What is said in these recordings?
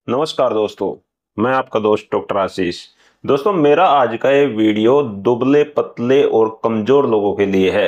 नमस्कार दोस्तों, मैं आपका दोस्त डॉक्टर आशीष। दोस्तों, मेरा आज का ये वीडियो दुबले पतले और कमजोर लोगों के लिए है।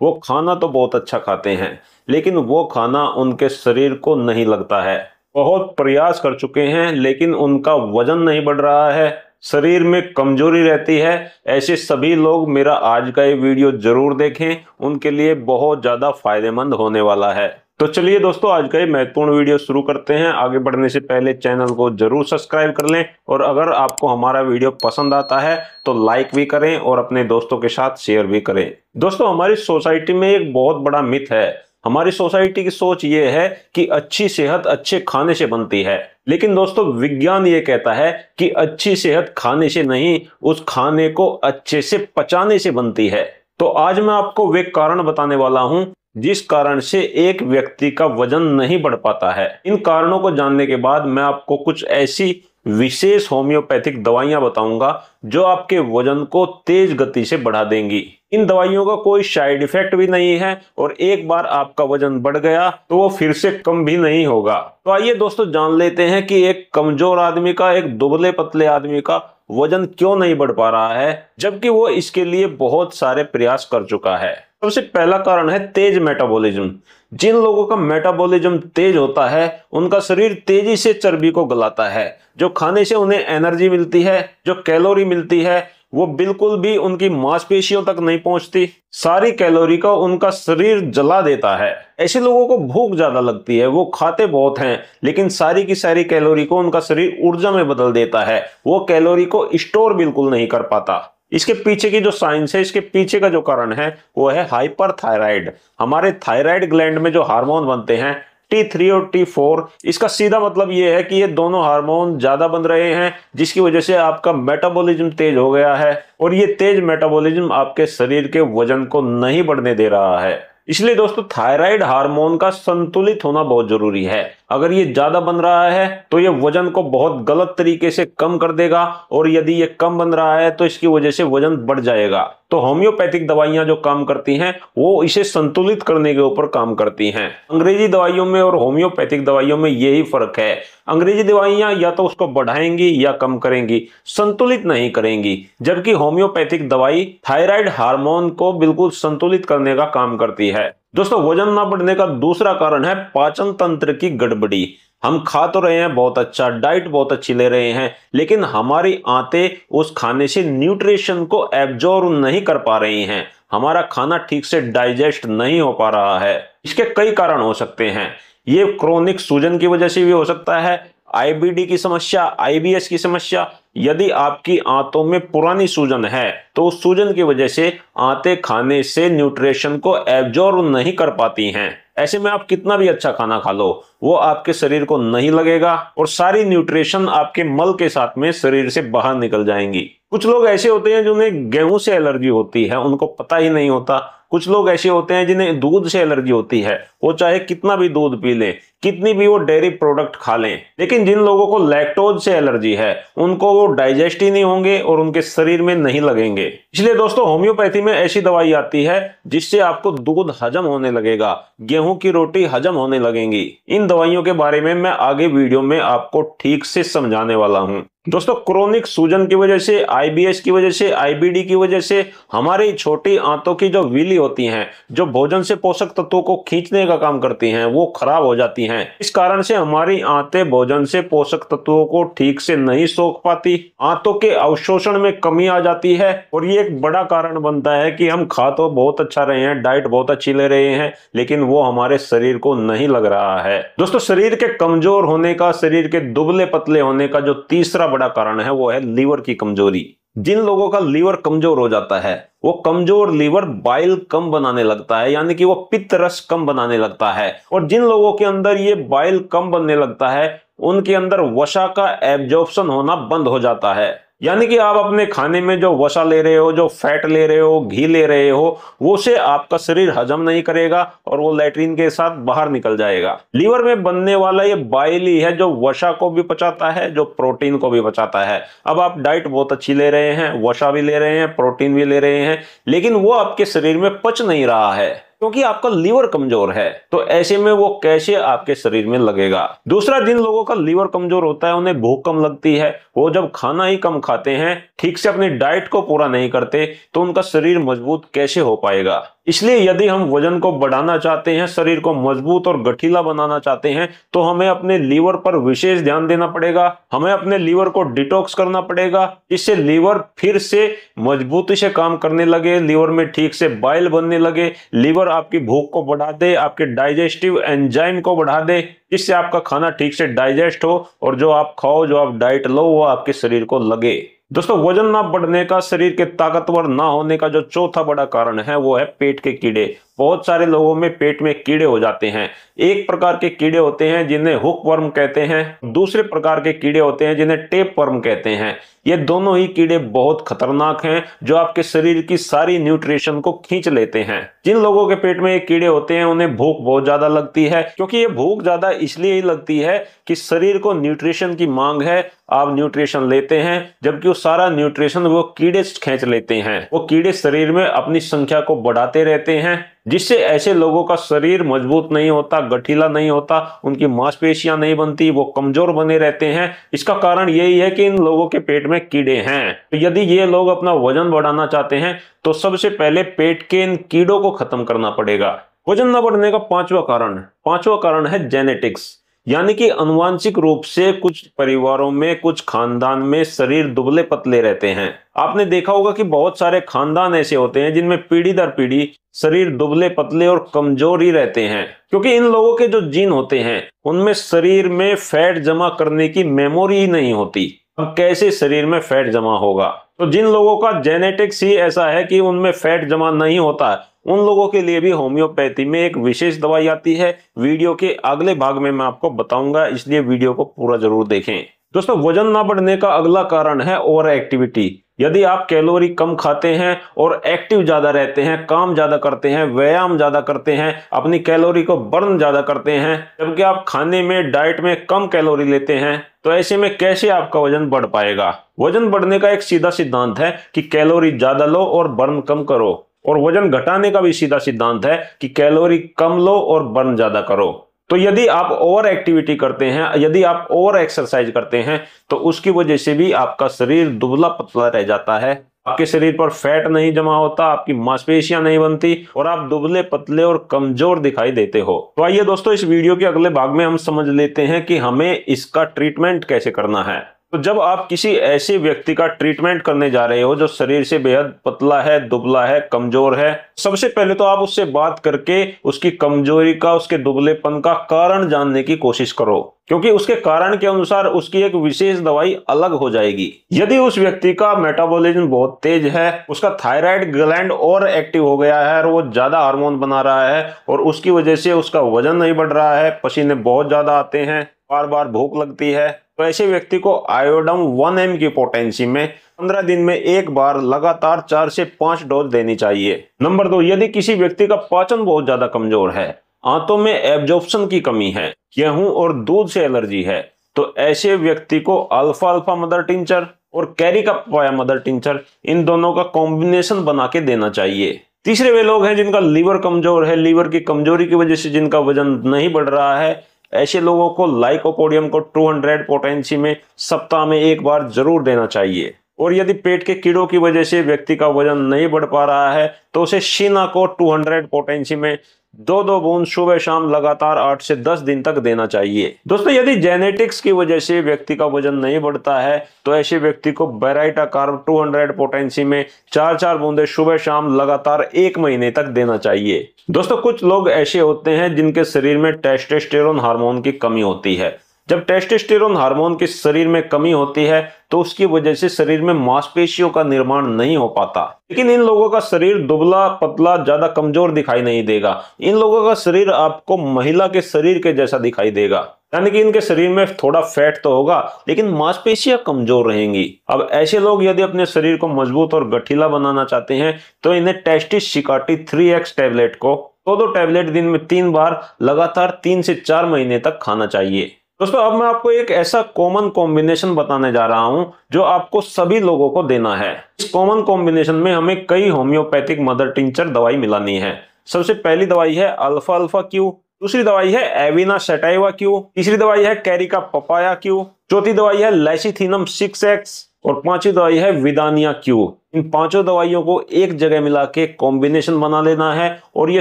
वो खाना तो बहुत अच्छा खाते हैं, लेकिन वो खाना उनके शरीर को नहीं लगता है। बहुत प्रयास कर चुके हैं, लेकिन उनका वजन नहीं बढ़ रहा है, शरीर में कमजोरी रहती है। ऐसे सभी लोग मेरा आज का ये वीडियो जरूर देखें, उनके लिए बहुत ज्यादा फायदेमंद होने वाला है। तो चलिए दोस्तों, आज का ये महत्वपूर्ण वीडियो शुरू करते हैं। आगे बढ़ने से पहले चैनल को जरूर सब्सक्राइब कर लें, और अगर आपको हमारा वीडियो पसंद आता है तो लाइक भी करें और अपने दोस्तों के साथ शेयर भी करें। दोस्तों, हमारी सोसाइटी में एक बहुत बड़ा मिथ है। हमारी सोसाइटी की सोच ये है कि अच्छी सेहत अच्छे खाने से बनती है, लेकिन दोस्तों विज्ञान ये कहता है कि अच्छी सेहत खाने से नहीं, उस खाने को अच्छे से पचाने से बनती है। तो आज मैं आपको वे कारण बताने वाला हूं जिस कारण से एक व्यक्ति का वजन नहीं बढ़ पाता है। इन कारणों को जानने के बाद मैं आपको कुछ ऐसी विशेष होम्योपैथिक दवाइयां बताऊंगा जो आपके वजन को तेज गति से बढ़ा देंगी। इन दवाइयों का कोई साइड इफेक्ट भी नहीं है, और एक बार आपका वजन बढ़ गया तो वो फिर से कम भी नहीं होगा। तो आइए दोस्तों, जान लेते हैं कि एक कमजोर आदमी का, एक दुबले पतले आदमी का वजन क्यों नहीं बढ़ पा रहा है, जबकि वो इसके लिए बहुत सारे प्रयास कर चुका है। सबसे पहला कारण है तेज मेटाबॉलिज्म। जिन लोगों का मेटाबॉलिज्म तेज होता है, उनका शरीर तेजी से चर्बी को गलाता है। जो खाने से उन्हें एनर्जी मिलती है, जो कैलोरी मिलती है, वो बिल्कुल भी उनकी मांसपेशियों तक नहीं पहुंचती। सारी कैलोरी को उनका शरीर जला देता है। ऐसे लोगों को भूख ज्यादा लगती है, वो खाते बहुत हैं, लेकिन सारी की सारी कैलोरी को उनका शरीर ऊर्जा में बदल देता है। वो कैलोरी को स्टोर बिल्कुल नहीं कर पाता। इसके पीछे की जो साइंस है, इसके पीछे का जो कारण है, वो है हाइपरथायराइड। हमारे थायराइड ग्लैंड में जो हार्मोन बनते हैं T3 और T4, इसका सीधा मतलब ये है कि ये दोनों हार्मोन ज्यादा बन रहे हैं, जिसकी वजह से आपका मेटाबॉलिज्म तेज हो गया है, और ये तेज मेटाबॉलिज्म आपके शरीर के वजन को नहीं बढ़ने दे रहा है। इसलिए दोस्तों, थायराइड हार्मोन का संतुलित होना बहुत जरूरी है। अगर ये ज्यादा बन रहा है तो ये वजन को बहुत गलत तरीके से कम कर देगा, और यदि ये कम बन रहा है तो इसकी वजह से वजन बढ़ जाएगा। तो होम्योपैथिक दवाइयां जो काम करती हैं, वो इसे संतुलित करने के ऊपर काम करती हैं। अंग्रेजी दवाइयों में और होम्योपैथिक दवाइयों में यही फर्क है। अंग्रेजी दवाइयां या तो उसको बढ़ाएंगी या कम करेंगी, संतुलित नहीं करेंगी, जबकि होम्योपैथिक दवाई थायराइड हार्मोन को बिल्कुल संतुलित करने का काम करती है। दोस्तों, वजन ना बढ़ने का दूसरा कारण है पाचन तंत्र की गड़बड़ी। हम खा तो रहे हैं बहुत अच्छा, डाइट बहुत अच्छी ले रहे हैं, लेकिन हमारी आंतें उस खाने से न्यूट्रिशन को एब्जॉर्ब नहीं कर पा रही हैं। हमारा खाना ठीक से डाइजेस्ट नहीं हो पा रहा है। इसके कई कारण हो सकते हैं। ये क्रोनिक सूजन की वजह से भी हो सकता है, आईबीडी की समस्या, आईबीएस की समस्या। यदि आपकी आंतों में पुरानी सूजन है तो उस सूजन की वजह से आंतें खाने से न्यूट्रिशन को एब्जॉर्ब नहीं कर पाती हैं। ऐसे में आप कितना भी अच्छा खाना खा लो, वो आपके शरीर को नहीं लगेगा, और सारी न्यूट्रिशन आपके मल के साथ में शरीर से बाहर निकल जाएंगी। कुछ लोग ऐसे होते हैं जिन्हें गेहूं से एलर्जी होती है, उनको पता ही नहीं होता। कुछ लोग ऐसे होते हैं जिन्हें दूध से एलर्जी होती है, वो चाहे कितना भी दूध पी लें, कितनी भी वो डेयरी प्रोडक्ट खा लें, लेकिन जिन लोगों को लैक्टोज से एलर्जी है, उनको वो डाइजेस्ट ही नहीं होंगे और उनके शरीर में नहीं लगेंगे। इसलिए दोस्तों, होम्योपैथी में ऐसी दवाई आती है जिससे आपको दूध हजम होने लगेगा, गेहूं की रोटी हजम होने लगेंगी। इन दवाइयों के बारे में मैं आगे वीडियो में आपको ठीक से समझाने वाला हूं। दोस्तों, क्रोनिक सूजन की वजह से, आईबीएस की वजह से, आईबीडी की वजह से हमारी छोटी आंतों की जो विली होती हैं, जो भोजन से पोषक तत्वों को खींचने का काम करती हैं, वो खराब हो जाती हैं। इस कारण से हमारी आंतें भोजन से पोषक तत्वों को ठीक से नहीं सोख पाती, आंतों के अवशोषण में कमी आ जाती है, और ये एक बड़ा कारण बनता है कि हम खा तो बहुत अच्छा रहे हैं, डाइट बहुत अच्छी ले रहे हैं, लेकिन वो हमारे शरीर को नहीं लग रहा है। दोस्तों, शरीर के कमजोर होने का, शरीर के दुबले पतले होने का जो तीसरा बड़ा कारण है, वो है लीवर की कमजोरी। जिन लोगों का लीवर कमजोर हो जाता है, वो कमजोर लीवर बाइल कम बनाने लगता है, यानी कि वो पित्त रस कम बनाने लगता है। और जिन लोगों के अंदर ये बाइल कम बनने लगता है, उनके अंदर वसा का एब्जॉर्प्शन होना बंद हो जाता है। यानी कि आप अपने खाने में जो वसा ले रहे हो, जो फैट ले रहे हो, घी ले रहे हो, वो से आपका शरीर हजम नहीं करेगा, और वो लैट्रिन के साथ बाहर निकल जाएगा। लीवर में बनने वाला ये बाइल ही है जो वसा को भी पचाता है, जो प्रोटीन को भी पचाता है। अब आप डाइट बहुत अच्छी ले रहे हैं, वसा भी ले रहे हैं, प्रोटीन भी ले रहे हैं, लेकिन वो आपके शरीर में पच नहीं रहा है। क्योंकि आपका लीवर कमजोर है। तो ऐसे में वो कैसे आपके शरीर में लगेगा। दूसरा, जिन लोगों का लीवर कमजोर होता है उन्हें भूख कम लगती है, वो जब खाना ही कम खाते हैं, ठीक से अपनी डाइट को पूरा नहीं करते, तो उनका शरीर मजबूत कैसे हो पाएगा। इसलिए यदि हम वजन को बढ़ाना चाहते हैं, शरीर को मजबूत और गठीला बनाना चाहते हैं, तो हमें अपने लीवर पर विशेष ध्यान देना पड़ेगा। हमें अपने लीवर को डिटॉक्स करना पड़ेगा, इससे लीवर फिर से मजबूती से काम करने लगे, लीवर में ठीक से बाइल बनने लगे, लीवर आपकी भूख को बढ़ा दे, आपके डाइजेस्टिव एंजाइम को बढ़ा दे, इससे आपका खाना ठीक से डाइजेस्ट हो और जो आप खाओ, जो आप डाइट लो, वो आपके शरीर को लगे। दोस्तों, वजन ना बढ़ने का, शरीर के ताकतवर ना होने का जो चौथा बड़ा कारण है वो है पेट के कीड़े। बहुत सारे लोगों में पेट में कीड़े हो जाते हैं। एक प्रकार के कीड़े होते हैं जिन्हें हुक वर्म कहते हैं, दूसरे प्रकार के कीड़े होते हैं जिन्हें टेप वर्म कहते हैं। ये दोनों ही कीड़े बहुत खतरनाक हैं, जो आपके शरीर की सारी न्यूट्रिशन को खींच लेते हैं। जिन लोगों के पेट में ये कीड़े होते हैं उन्हें भूख बहुत ज्यादा लगती है, क्योंकि ये भूख ज्यादा इसलिए ही लगती है कि शरीर को न्यूट्रिशन की मांग है, आप न्यूट्रिशन लेते हैं, जबकि वो सारा न्यूट्रिशन वो कीड़े खींच लेते हैं। वो कीड़े शरीर में अपनी संख्या को बढ़ाते रहते हैं, जिससे ऐसे लोगों का शरीर मजबूत नहीं होता, गठीला नहीं होता, उनकी मांसपेशियां नहीं बनती, वो कमजोर बने रहते हैं। इसका कारण यही है कि इन लोगों के पेट में कीड़े हैं। तो यदि ये लोग अपना वजन बढ़ाना चाहते हैं तो सबसे पहले पेट के इन कीड़ों को खत्म करना पड़ेगा। वजन न बढ़ने का पांचवा कारण है जेनेटिक्स, यानी कि अनुवांशिक रूप से कुछ परिवारों में, कुछ खानदान में शरीर दुबले पतले रहते हैं। आपने देखा होगा कि बहुत सारे खानदान ऐसे होते हैं जिनमें पीढ़ी दर पीढ़ी शरीर दुबले पतले और कमजोर ही रहते हैं, क्योंकि इन लोगों के जो जीन होते हैं उनमें शरीर में फैट जमा करने की मेमोरी ही नहीं होती। अब कैसे शरीर में फैट जमा होगा? तो जिन लोगों का जेनेटिक्स ही ऐसा है कि उनमें फैट जमा नहीं होता, उन लोगों के लिए भी होम्योपैथी में एक विशेष दवाई आती है। वीडियो के अगले भाग में मैं आपको बताऊंगा, इसलिए वीडियो को पूरा जरूर देखें। दोस्तों, वजन ना बढ़ने का अगला कारण है ओवर एक्टिविटी। यदि आप कैलोरी कम खाते हैं और एक्टिव ज्यादा रहते हैं, काम ज्यादा करते हैं, व्यायाम ज्यादा करते हैं, अपनी कैलोरी को बर्न ज्यादा करते हैं, जबकि आप खाने में, डाइट में कम कैलोरी लेते हैं, तो ऐसे में कैसे आपका वजन बढ़ पाएगा? वजन बढ़ने का एक सीधा सिद्धांत है कि कैलोरी ज्यादा लो और बर्न कम करो, और वजन घटाने का भी सीधा सिद्धांत है कि कैलोरी कम लो और बर्न ज्यादा करो। तो यदि आप ओवर एक्टिविटी करते हैं, यदि आप ओवर एक्सरसाइज करते हैं, तो उसकी वजह से भी आपका शरीर दुबला पतला रह जाता है, आपके शरीर पर फैट नहीं जमा होता, आपकी मांसपेशियां नहीं बनती और आप दुबले पतले और कमजोर दिखाई देते हो। तो आइए दोस्तों, इस वीडियो के अगले भाग में हम समझ लेते हैं कि हमें इसका ट्रीटमेंट कैसे करना है। तो जब आप किसी ऐसे व्यक्ति का ट्रीटमेंट करने जा रहे हो जो शरीर से बेहद पतला है, दुबला है, कमजोर है, सबसे पहले तो आप उससे बात करके उसकी कमजोरी का, उसके दुबलेपन का कारण जानने की कोशिश करो, क्योंकि उसके कारण के अनुसार उसकी एक विशेष दवाई अलग हो जाएगी। यदि उस व्यक्ति का मेटाबॉलिज्म बहुत तेज है, उसका थायराइड ग्लैंड और एक्टिव हो गया है और वो ज्यादा हार्मोन बना रहा है और उसकी वजह से उसका वजन नहीं बढ़ रहा है, पसीने बहुत ज्यादा आते हैं, बार बार भूख लगती है, तो ऐसे व्यक्ति को आयोडम 1 mg की पोटेंसी में 15 दिन में एक बार लगातार 4 से 5 डोज देनी चाहिए। नंबर 2, यदि किसी व्यक्ति का पाचन बहुत ज्यादा कमजोर है, आंतों में एब्जॉर्प्शन की कमी है, गेहूं और दूध से एलर्जी है, तो ऐसे व्यक्ति को अल्फा अल्फा मदर टिंचर और कैरी का पपाया मदर टिंचर, इन दोनों का कॉम्बिनेशन बना के देना चाहिए। तीसरे वे लोग हैं जिनका लीवर कमजोर है, लीवर की कमजोरी की वजह से जिनका वजन नहीं बढ़ रहा है, ऐसे लोगों को लाइकोपोडियम को 200 पोटेंसी में सप्ताह में एक बार जरूर देना चाहिए। और यदि पेट के कीड़ों की वजह से व्यक्ति का वजन नहीं बढ़ पा रहा है तो उसे शीना को 200 पोटेंसी में 2-2 बूंद सुबह शाम लगातार 8 से 10 दिन तक देना चाहिए। दोस्तों, यदि जेनेटिक्स की वजह से व्यक्ति का वजन नहीं बढ़ता है तो ऐसे व्यक्ति को बेराइटा कार्ब 200 पोटेंसी में 4-4 बूंदे सुबह शाम लगातार 1 महीने तक देना चाहिए। दोस्तों, कुछ लोग ऐसे होते हैं जिनके शरीर में टेस्टोस्टेरोन हार्मोन की कमी होती है। जब टेस्टोस्टेरोन हार्मोन की शरीर में कमी होती है तो उसकी वजह से शरीर में मांसपेशियों का निर्माण नहीं हो पाता। लेकिन इन लोगों का शरीर दुबला पतला, ज्यादा कमजोर दिखाई नहीं देगा। इन लोगों का शरीर आपको महिला के शरीर के जैसा दिखाई देगा, यानी कि इनके शरीर में थोड़ा फैट तो होगा लेकिन मांसपेशियां कमजोर रहेंगी। अब ऐसे लोग यदि अपने शरीर को मजबूत और गठीला बनाना चाहते हैं तो इन्हें टेस्टिस शिकाटी 3x टैबलेट को 2-2 टैबलेट दिन में 3 बार लगातार 3 से 4 महीने तक खाना चाहिए। दोस्तों, अब मैं आपको एक ऐसा कॉमन कॉम्बिनेशन बताने जा रहा हूं जो आपको सभी लोगों को देना है। इस कॉमन कॉम्बिनेशन में हमें कई होम्योपैथिक मदर टिंचर दवाई मिलानी है। सबसे पहली दवाई है अल्फा अल्फा क्यू, दूसरी दवाई है एविना सटाइवा क्यू, तीसरी दवाई है कैरिका पपाया क्यू, चौथी दवाई है लेसिथिनम 6X और पांचवी दवाई है विदानिया क्यू। इन पांचों दवाइयों को एक जगह मिला के कॉम्बिनेशन बना लेना है और ये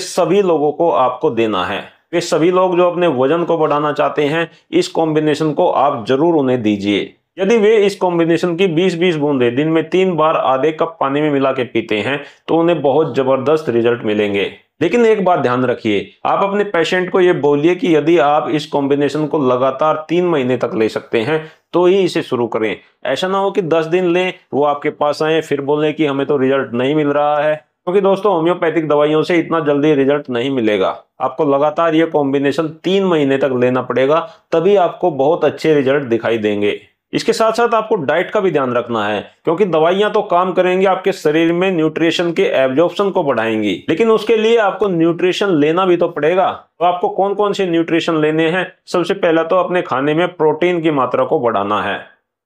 सभी लोगों को आपको देना है। वे सभी लोग जो अपने वजन को बढ़ाना चाहते हैं, इस कॉम्बिनेशन को आप जरूर उन्हें दीजिए। यदि वे इस कॉम्बिनेशन की 20-20 बूंदें दिन में 3 बार आधे कप पानी में मिला के पीते हैं तो उन्हें बहुत जबरदस्त रिजल्ट मिलेंगे। लेकिन एक बात ध्यान रखिए, आप अपने पेशेंट को ये बोलिए कि यदि आप इस कॉम्बिनेशन को लगातार 3 महीने तक ले सकते हैं तो ही इसे शुरू करें। ऐसा ना हो कि 10 दिन लें, वो आपके पास आए फिर बोलें कि हमें तो रिजल्ट नहीं मिल रहा है, क्योंकि दोस्तों होम्योपैथिक दवाइयों से इतना जल्दी रिजल्ट नहीं मिलेगा। आपको लगातार ये कॉम्बिनेशन 3 महीने तक लेना पड़ेगा, तभी आपको बहुत अच्छे रिजल्ट दिखाई देंगे। इसके साथ साथ आपको डाइट का भी ध्यान रखना है, क्योंकि दवाइयां तो काम करेंगी, आपके शरीर में न्यूट्रिशन के एब्जॉर्प्शन को बढ़ाएंगी, लेकिन उसके लिए आपको न्यूट्रिशन लेना भी तो पड़ेगा। तो आपको कौन कौन से न्यूट्रिशन लेने हैं? सबसे पहला तो अपने खाने में प्रोटीन की मात्रा को बढ़ाना है,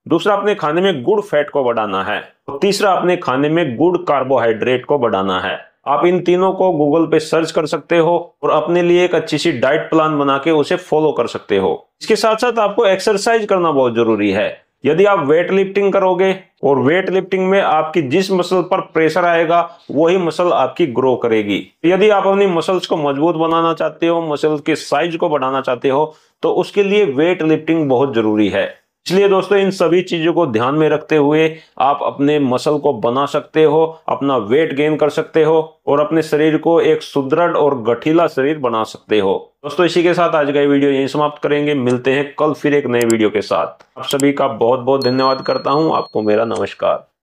दूसरा अपने खाने में गुड फैट को बढ़ाना है और तीसरा अपने खाने में गुड कार्बोहाइड्रेट को बढ़ाना है। आप इन तीनों को गूगल पे सर्च कर सकते हो और अपने लिए एक अच्छी सी डाइट प्लान बना के उसे फॉलो कर सकते हो। इसके साथ साथ आपको एक्सरसाइज करना बहुत जरूरी है। यदि आप वेट लिफ्टिंग करोगे और वेट लिफ्टिंग में आपकी जिस मसल पर प्रेशर आएगा वही मसल आपकी ग्रो करेगी। यदि आप अपनी मसल्स को मजबूत बनाना चाहते हो, मसल्स के साइज को बढ़ाना चाहते हो, तो उसके लिए वेट लिफ्टिंग बहुत जरूरी है। इसलिए दोस्तों इन सभी चीजों को ध्यान में रखते हुए आप अपने मसल को बना सकते हो, अपना वेट गेन कर सकते हो और अपने शरीर को एक सुदृढ़ और गठीला शरीर बना सकते हो। दोस्तों इसी के साथ आज का वीडियो यहीं समाप्त करेंगे। मिलते हैं कल फिर एक नए वीडियो के साथ। आप सभी का बहुत बहुत धन्यवाद करता हूं। आपको मेरा नमस्कार।